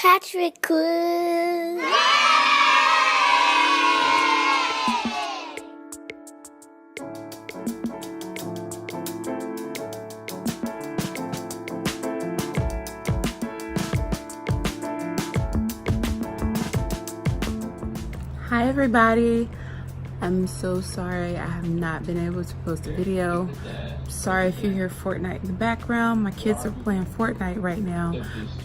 Patrick Clue. Hi everybody, I'm so sorry I have not been able to post a video. Sorry if you hear Fortnite in the background. My kids are playing Fortnite right now,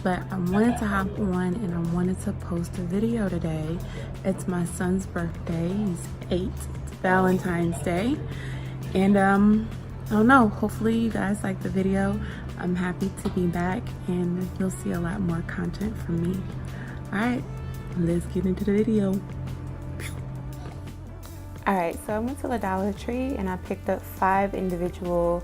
but I wanted to hop on and I wanted to post a video today. It's my son's birthday. He's 8. It's Valentine's Day, and I don't know, hopefully you guys like the video. I'm happy to be back and you'll see a lot more content from me. All right, let's get into the video. Alright, so I went to the Dollar Tree and I picked up 5 individual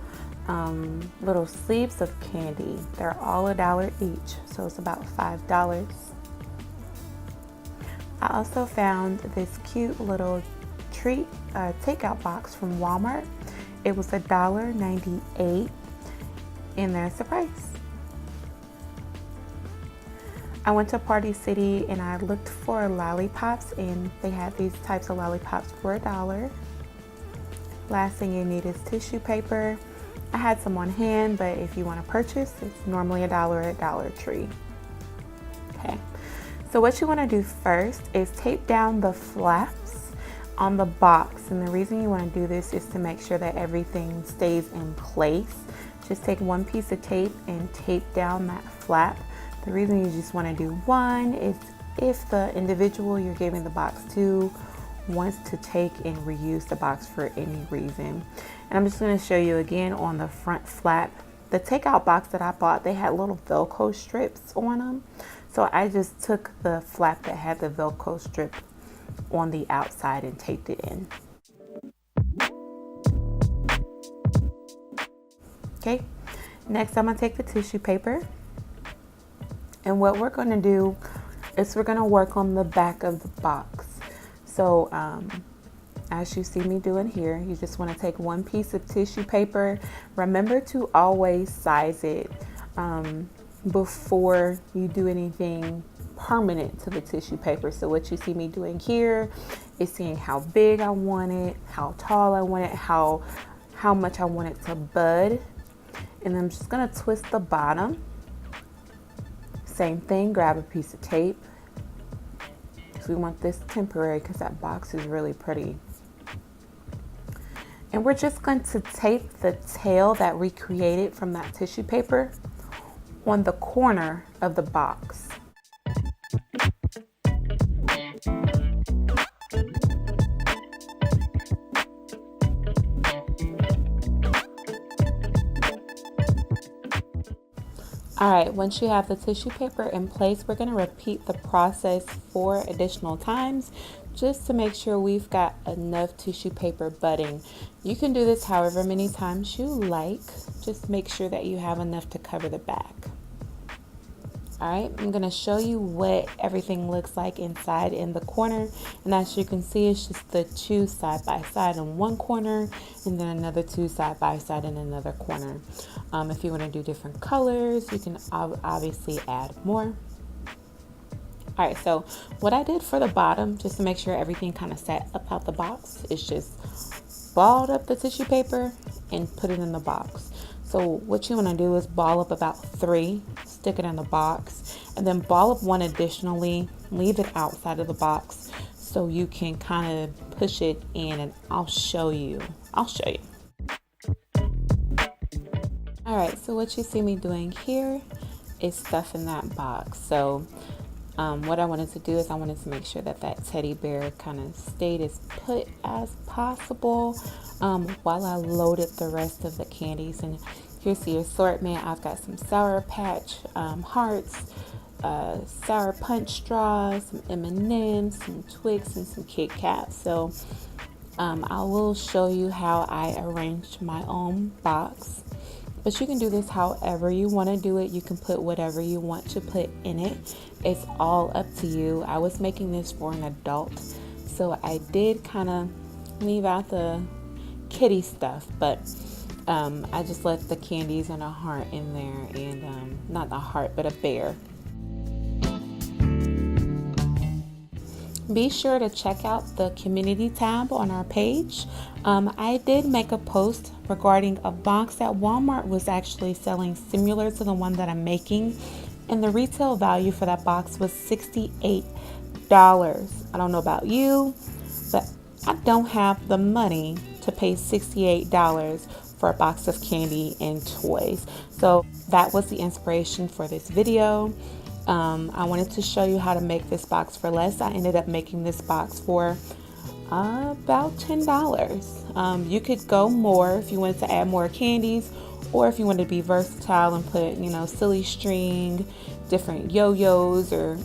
little sleeves of candy. They're all $1 each, so it's about $5. I also found this cute little treat takeout box from Walmart. It was $1.98 and there's the price. I went to Party City and I looked for lollipops, and they had these types of lollipops for $1. Last thing you need is tissue paper. I had some on hand, but if you want to purchase, it's normally $1 at Dollar Tree. Okay, so what you want to do first is tape down the flaps on the box, and the reason you want to do this is to make sure that everything stays in place. Just take one piece of tape and tape down that flap. The reason you just want to do one is if the individual you're giving the box to wants to take and reuse the box for any reason. And I'm just going to show you again on the front flap. The takeout box that I bought, they had little Velcro strips on them. So I just took the flap that had the Velcro strip on the outside and taped it in. Okay, next I'm going to take the tissue paper. And what we're going to do is we're going to work on the back of the box. So as you see me doing here, you just want to take one piece of tissue paper. Remember to always size it before you do anything permanent to the tissue paper. So what you see me doing here is seeing how big I want it, how tall I want it, how much I want it to bud. And I'm just going to twist the bottom. Same thing, grab a piece of tape. So we want this temporary because that box is really pretty. And we're just going to tape the tail that we created from that tissue paper on the corner of the box. Alright, once you have the tissue paper in place, we're going to repeat the process 4 additional times just to make sure we've got enough tissue paper budding. You can do this however many times you like, just make sure that you have enough to cover the back. Alright, I'm going to show you what everything looks like inside in the corner, and as you can see, it's just the 2 side by side in one corner and then another 2 side by side in another corner. If you want to do different colors, you can obviously add more. Alright, so what I did for the bottom, just to make sure everything kind of sat up out the box, is just balled up the tissue paper and put it in the box. So what you want to do is ball up about 3, stick it in the box, and then ball up 1 additionally, leave it outside of the box so you can kind of push it in, and I'll show you. Alright, so what you see me doing here is stuffing that box. So what I wanted to do is I wanted to make sure that that teddy bear kind of stayed as put as possible while I loaded the rest of the candies. And here's the assortment. I've got some Sour Patch hearts, Sour Punch straws, some M&ms, some Twix, and some Kit Kats. So I will show you how I arranged my own box. But you can do this however you want to do it. You can put whatever you want to put in it. It's all up to you. I was making this for an adult, so I did kind of leave out the kitty stuff, but I just left the candies and a heart in there, and not a heart, but a bear. Be sure to check out the community tab on our page. I did make a post regarding a box that Walmart was actually selling similar to the one that I'm making, and the retail value for that box was $68. I don't know about you, but I don't have the money to pay $68 for a box of candy and toys. So that was the inspiration for this video. I wanted to show you how to make this box for less. I ended up making this box for about $10. You could go more if you wanted to add more candies, or if you wanted to be versatile and put, silly string, different yo-yos, or,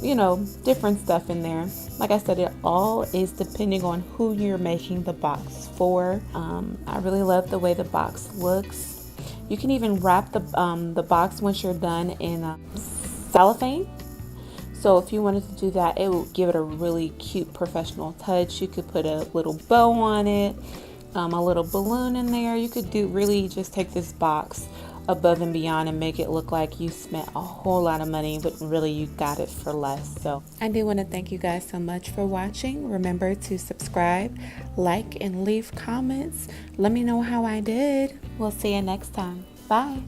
different stuff in there. Like I said, it all is depending on who you're making the box for. I really love the way the box looks. You can even wrap the box once you're done in cellophane. So if you wanted to do that, it would give it a really cute professional touch. You could put a little bow on it, a little balloon in there. You could really just take this box above and beyond and make it look like you spent a whole lot of money, but really you got it for less. So I do want to thank you guys so much for watching. Remember to subscribe, like, and leave comments. Let me know how I did. We'll see you next time. Bye.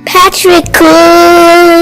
Patrick Cool.